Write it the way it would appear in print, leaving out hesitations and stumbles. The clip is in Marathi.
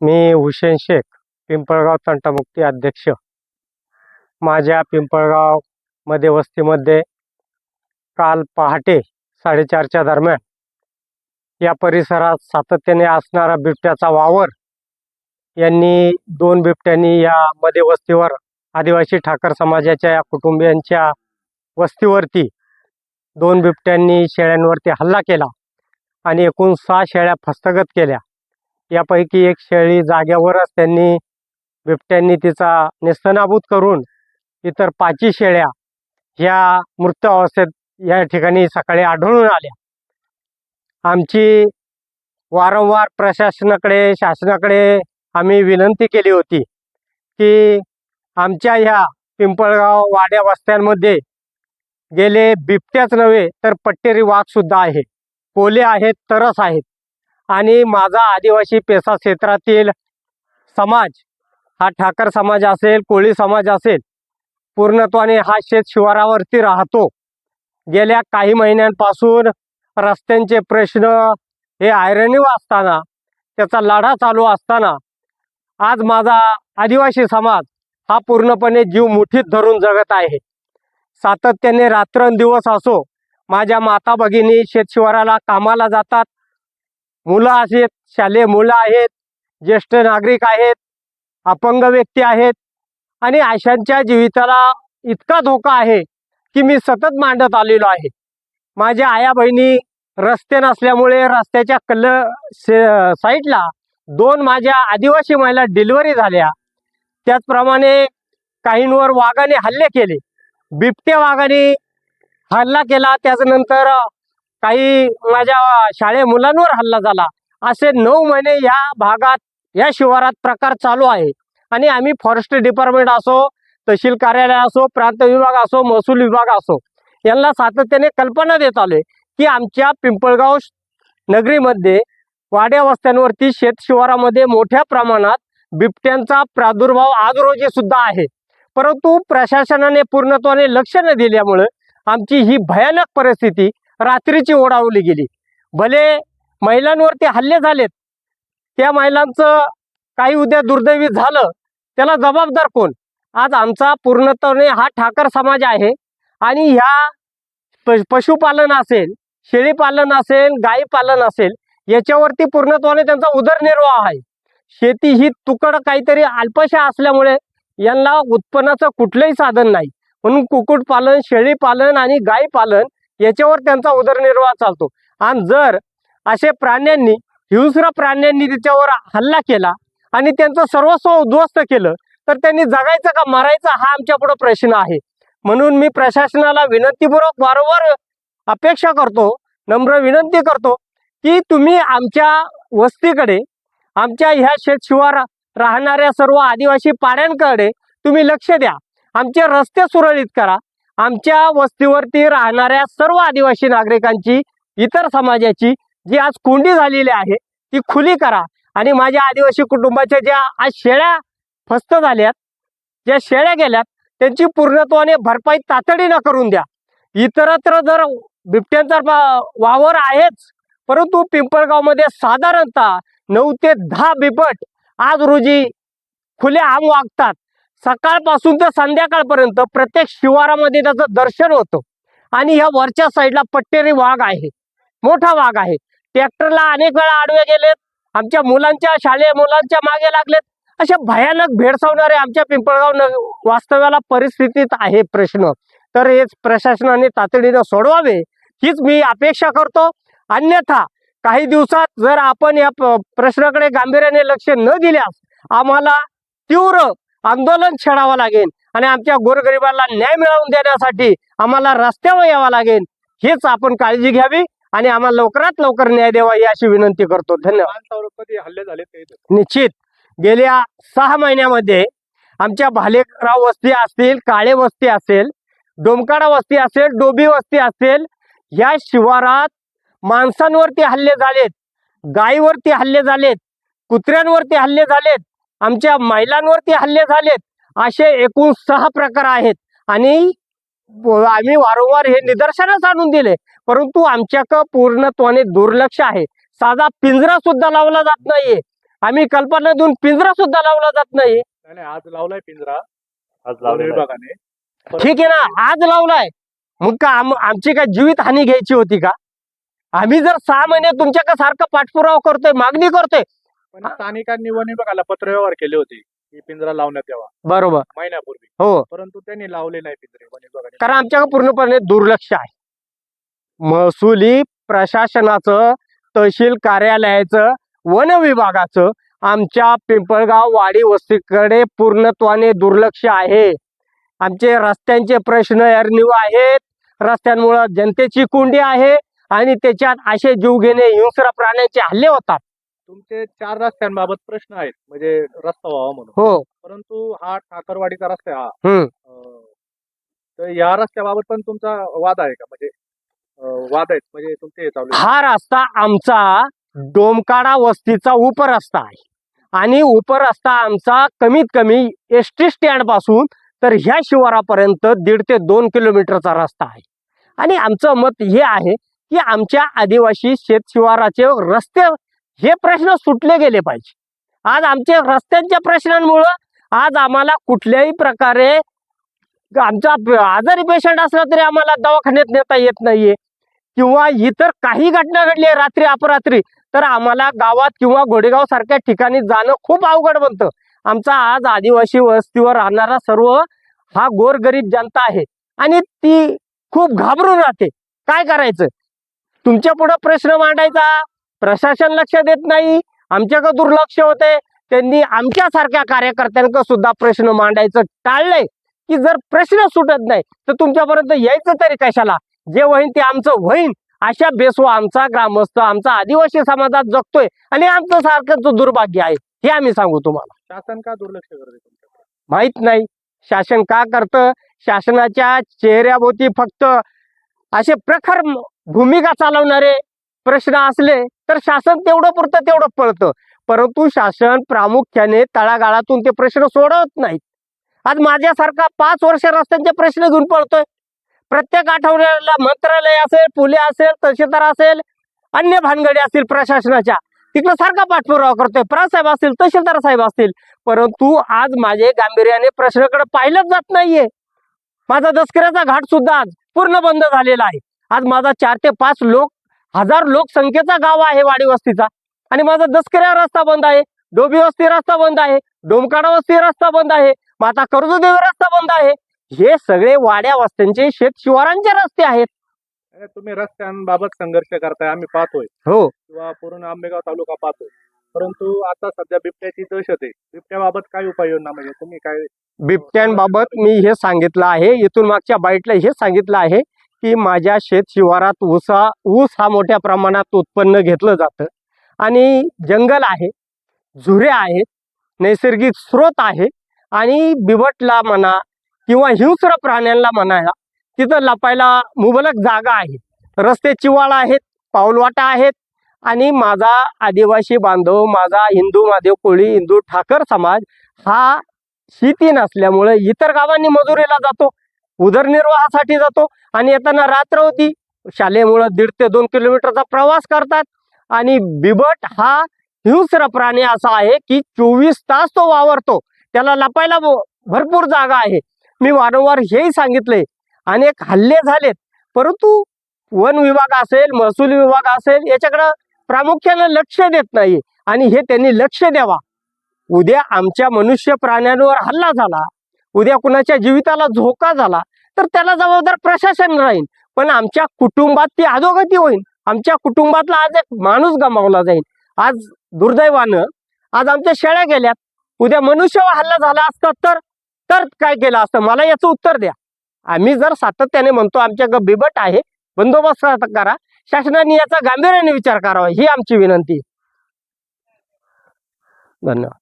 मी हुसेन शेख, पिंपळगाव तंटामुक्ती अध्यक्ष. माझ्या पिंपळगाव मध्ये वस्तीमध्ये काल पहाटे 4:30च्या दरम्यान या परिसरात सातत्याने असणारा बिबट्याचा वावर यांनी 2 बिबट्यांनी या मध्ये वस्तीवर आदिवासी ठाकर समाजाच्या या कुटुंबियांच्या वस्तीवरती 2 बिबट्यांनी शेळ्यांवरती हल्ला केला आणि एकूण 6 शेळ्या हस्तगत केल्या. यापैकी एक शेळी जाग्यावरच बिबट्यांनी तिचा नेस्तनाबूत करून इतर 5 शेळ्या ह्या मृत अवस्थेत या ठिकाणी सकाळी आढळून आल्या. आमची वारंवार प्रशासनाकडे शासनाकडे आम्ही विनंती केली होती की आमच्या ह्या पिंपळगाव वाड्या वस्त्यांमध्ये गेले बिबट्याच नव्हे तर पट्टेरी वाघ सुद्धा आहे, कोल्हे आहेत, तरस आहेत. आणि माझा आदिवासी पेसा क्षेत्रातील समाज हा ठाकर समाज असेल, कोळी समाज असेल, पूर्णत्वाने हा शेत शिवारावरती राहतो. गेल्या काही महिन्यांपासून रस्त्यांचे प्रश्न हे ऐरणीव असताना, त्याचा लढा चालू असताना आज माझा आदिवासी समाज हा पूर्णपणे जीव मुठीत धरून जगत आहे. सातत्याने रात्रंदिवस असो, माझ्या माता भगिनी शेतशिवाराला कामाला जातात. मुलं आहेत, शालेय मुलं आहेत, ज्येष्ठ नागरिक आहेत, अपंग व्यक्ती आहेत आणि अशांच्या जीविताला इतका धोका आहे की मी सतत मांडत आलेलो आहे. माझ्या आया बहिणी रस्ते नसल्यामुळे रस्त्याच्या साईडला 2 माझ्या आदिवासी महिला डिलिव्हरी झाल्या. त्याचप्रमाणे काहींवर वाघाने हल्ले केले, बिबट्या वाघाने हल्ला केला. त्याच्यानंतर काही माझ्या शाळे मुलांवर हल्ला झाला. असे 9 महिने या भागात या शिवारात प्रकार चालू आहे. आणि आम्ही फॉरेस्ट डिपार्टमेंट असो, तहसील कार्यालय असो, प्रांत विभाग असो, महसूल विभाग असो, यांना सातत्याने कल्पना देत आलोय की आमच्या पिंपळगाव नगरीमध्ये वाड्या वस्त्यांवरती शेत शिवारामध्ये मोठ्या प्रमाणात बिबट्यांचा प्रादुर्भाव आज रोजी सुद्धा आहे. परंतु प्रशासनाने पूर्णत्वाने लक्ष न दिल्यामुळे आमची ही भयानक परिस्थिती रात्रीची ओढावली गेली. भले महिलांवरती हल्ले झालेत, त्या महिलांचं काही उद्या दुर्दैवी झालं, त्याला जबाबदार कोण? आज आमचा पूर्णत्वाने हा ठाकर समाज आहे आणि ह्या पशुपालन असेल, शेळीपालन असेल, गाई पालन असेल, याच्यावरती पूर्णत्वाने त्यांचा उदरनिर्वाह आहे. शेती ही तुकड काहीतरी अल्पशा असल्यामुळे यांना उत्पन्नाचं कुठलंही साधन नाही, म्हणून कुक्कुटपालन, शेळीपालन आणि गाई पालन याच्यावर त्यांचा उदरनिर्वाह चालतो. आणि जर असे प्राण्यांनी, हिंस्र प्राण्यांनी त्याच्यावर हल्ला केला आणि त्यांचं सर्वस्व उद्ध्वस्त केलं तर त्यांनी जगायचं का मरायचं हा आमच्या पुढे प्रश्न आहे. म्हणून मी प्रशासनाला विनंतीपूर्वक वारंवार अपेक्षा करतो, नम्र विनंती करतो की तुम्ही आमच्या वस्तीकडे, आमच्या ह्या शेतशिवार राहणाऱ्या सर्व आदिवासी पाड्यांकडे तुम्ही लक्ष द्या. आमचे रस्ते सुरळीत करा. आमच्या वस्तीवरती राहणाऱ्या सर्व आदिवासी नागरिकांची, इतर समाजाची जी आज कोंडी झालेली आहे ती खुली करा. आणि माझ्या आदिवासी कुटुंबाच्या ज्या आज शेळ्या फस्त झाल्यात, ज्या शेळ्या गेल्यात, त्यांची पूर्णत्वाने भरपाई तातडीनं करून द्या. इतरत्र जर बिबट्यांचा वावर आहेच, परंतु पिंपळगावमध्ये साधारणतः 9 ते 10 बिबट आज रोजी खुले आम वागतात. सकाळपासून ते संध्याकाळपर्यंत प्रत्येक शिवारामध्ये त्याचं दर्शन होतं. आणि ह्या वरच्या साईडला पट्टेरी वाघ आहे, मोठा वाघ आहे. ट्रॅक्टरला अनेक वेळा आडवे गेलेत, आमच्या मुलांच्या, शालेय मुलांच्या मागे लागलेत. अशा भयानक भेडसावणारे आमच्या पिंपळगाव वास्तव्याला परिस्थितीत आहे प्रश्न. तर हेच प्रशासनाने तातडीनं सोडवावे हीच मी अपेक्षा करतो. अन्यथा काही दिवसात जर आपण या प्रश्नाकडे गांभीर्याने लक्ष न दिल्यास आम्हाला तीव्र आंदोलन छेडावं लागेल आणि आमच्या गोरगरिबांना न्याय मिळवून देण्यासाठी आम्हाला रस्त्यावर यावं लागेल. हेच आपण काळजी घ्यावी आणि आम्हाला लवकरात लवकर न्याय द्यावा ही अशी विनंती करतो. धन्यवाद. कधी हल्ले झाले? निश्चित गेल्या 6 महिन्यामध्ये आमच्या भालेराव वस्ती असतील, काळे वस्ती असेल, डोमकाडा वस्ती असेल, डोबी वस्ती असेल, या शिवारात माणसांवरती हल्ले झालेत, गायीवरती हल्ले झालेत, कुत्र्यांवरती हल्ले झालेत, आमच्या महिलांवरती हल्ले झालेत. असे एकूण 6 प्रकार आहेत. आणि आम्ही वारंवार हे निदर्शनास आणून दिले, परंतु आमच्याकडे पूर्णत्वाने दुर्लक्ष आहे. साधा पिंजरा सुद्धा लावला जात नाहीये. आम्ही कल्पना देऊन पिंजरा सुद्धा लावला जात नाही. नाही, आज लावलाय पिंजरा, आज लावलाय विभागाने. ठीक आहे ना, आज लावलाय, मग का आमची काय जीवित हानी घ्यायची होती का? आम्ही जर 6 महिने तुमच्या सारखं पाठपुरावा करतोय, मागणी करतोय. पण स्थानिकांनी वन विभागाला पत्रव्यवहार केले होते की पिंजरा लावण्यात यावा बरोबर, महिन्यापूर्वी, हो, परंतु त्यांनी लावले नाही पिंजरे वन विभागाने. कारण आमच्याकडे पूर्णपणे दुर्लक्ष आहे. महसुली प्रशासनाचं, तहसील कार्यालयाचं, वन विभागाचं आमच्या पिंपळगाव वाडी वस्तीकडे पूर्णत्वाने दुर्लक्ष आहे. आमचे रस्त्यांचे प्रश्न ऐरणीव आहेत. रस्त्यांमुळे जनतेची कोंडी आहे आणि त्याच्यात असे जीवघेणे हिंस्र प्राण्यांचे हल्ले होतात. तुमचे 4 रस्त्यांबाबत प्रश्न आहेत, म्हणजे रस्ता व्हावा म्हणून. हो, परंतु हा ठाकरवाडीचा रस्ता आहे हा. हम्म, तर या रस्त्याबाबत पण तुमचा वाद आहे का? म्हणजे वाद आहेत म्हणजे तुमचे हे चालू आहे? हा रस्ता आमचा डोमकाडा वस्तीचा उपरस्ता आहे आणि उपरस्ता आमचा कमीत कमी एसटी स्टँड पासून तर ह्या शिवारापर्यंत 1.5 ते 2 किलोमीटरचा रस्ता आहे. आणि आमचं मत हे आहे की आमच्या आदिवासी शेत शिवाराचे रस्ते हे प्रश्न सुटले गेले पाहिजे. आज आमच्या रस्त्यांच्या प्रश्नांमुळं आज आम्हाला कुठल्याही प्रकारे आमचा आजारी पेशंट असला तरी आम्हाला दवाखान्यात नेता येत नाहीये, किंवा इतर काही घटना घडली रात्री अपरात्री तर आम्हाला गावात किंवा घोडेगाव सारख्या ठिकाणी जाणं खूप अवघड बनतं. आमचा आज आदिवासी वस्तीवर राहणारा सर्व हा गोरगरीब जनता आहे आणि ती खूप घाबरून राहते. काय करायचं? तुमच्या पुढे प्रश्न मांडायचा, प्रशासन लक्ष देत नाही, आमच्याकडे दुर्लक्ष होते. त्यांनी आमच्यासारख्या कार्यकर्त्यांकडे सुद्धा प्रश्न मांडायचं टाळलंय की जर प्रश्न सुटत नाही तर तुमच्यापर्यंत यायचं तरी कशाला? जे होईन ते आमचं होईन अशा बेसवा आमचा ग्रामस्थ, आमचा आदिवासी समाजात जगतोय आणि आमचं सारखंच दुर्भाग्य आहे. हे आम्ही सांगू तुम्हाला. शासन का दुर्लक्ष करते तुमच्याकडे? माहित नाही शासन का करतं. शासनाच्या चेहऱ्याभोवती फक्त असे प्रखर भूमिका चालवणारे प्रश्न असले तर शासन तेवढं पुरतं तेवढं पळतं, परंतु शासन प्रामुख्याने तळागाळातून ते प्रश्न सोडवत नाहीत. आज माझ्यासारखा 5 वर्ष रस्त्यांचे प्रश्न घेऊन पळतोय. प्रत्येक आठवड्याला मंत्रालय असेल, पुले असेल, तहसीलदार असेल, अन्य भानगडी असतील प्रशासनाच्या, तिकडे सारखा पाठपुरावा करतोय. प्रासाहेब असतील, तहसीलदार साहेब असतील, परंतु आज माझे गांभीर्याने प्रश्नाकडे पाहिलंच जात नाहीये. माझा दसकऱ्याचा घाट सुद्धा आज पूर्ण बंद झालेला आहे. आज माझा 4 ते 5 हजार लोकसंख्येचा गाव आहे वाडी वस्तीचा आणि माझा दसकऱ्या रस्ता बंद आहे, डोबी वस्ती रस्ता बंद आहे, डोमकाडा वस्ती रस्ता बंद आहे, माता कर्जदेवी रस्ता बंद आहे. हे सगळे वाड्या वस्त्यांचे शेत शिवारांचे रस्ते आहेत. तुम्ही रस्त्यांबाबत संघर्ष करताय, आम्ही पाहतोय, हो, किंवा पूर्ण आंबेगाव तालुका पाहतोय. परंतु आता सध्या बिबट्याची दहशत आहे. बिबट्याबाबत काय उपाययोजना, म्हणजे तुम्ही काय? बिबट्यांबाबत मी हे सांगितलं आहे, इथून मागच्या बाईटला हे सांगितलं आहे की माझ्या शेत शिवारात ऊस हा मोठ्या प्रमाणात उत्पन्न घेतलं जातं आणि जंगल आहे, झुरे आहेत, नैसर्गिक स्रोत आहे आणि बिबटला म्हणा किंवा हिंस्र प्राण्यांना म्हणा तिथं लपायला मुबलक जागा आहे. रस्ते चिवाळ आहेत, पाऊलवाटा आहेत आणि माझा आदिवासी बांधव, माझा हिंदू महादेव कोळी हिंदू ठाकर समाज हा शेती नसल्यामुळे इतर गावांनी मजुरीला जातो, उदरनिर्वाहासाठी जातो आणि येताना रात्र होती. शालेमुळे 1.5 ते 2 किलोमीटरचा प्रवास करतात आणि बिबट हा हिंस्र प्राणी असा आहे की 24 तास तो वावरतो. त्याला लपायला भरपूर जागा आहे. मी वारंवार हेही सांगितले, अनेक हल्ले झालेत, परंतु वन विभाग असेल, महसूल विभाग असेल याच्याकडे प्रामुख्याने लक्ष देत नाही आणि हे त्यांनी लक्ष द्यावा. उद्या आमच्या मनुष्य प्राण्यांवर हल्ला झाला, उद्या कुणाच्या जीविताला धोका झाला तर त्याला जबाबदार प्रशासन राहील, पण आमच्या कुटुंबात ती अधोगती होईल. आमच्या कुटुंबातला आज एक माणूस गमावला जाईल. आज दुर्दैवानं आज आमच्या शेळ्या गेल्यात, उद्या मनुष्यावर हल्ला झाला असता तर काय केलं असतं? मला याचं उत्तर द्या. आम्ही जर सातत्याने म्हणतो आमच्याकडे बिबट आहे, बंदोबस्त करा, शासनाने याचा गांभीर्याने विचार करावा ही आमची विनंती. धन्यवाद.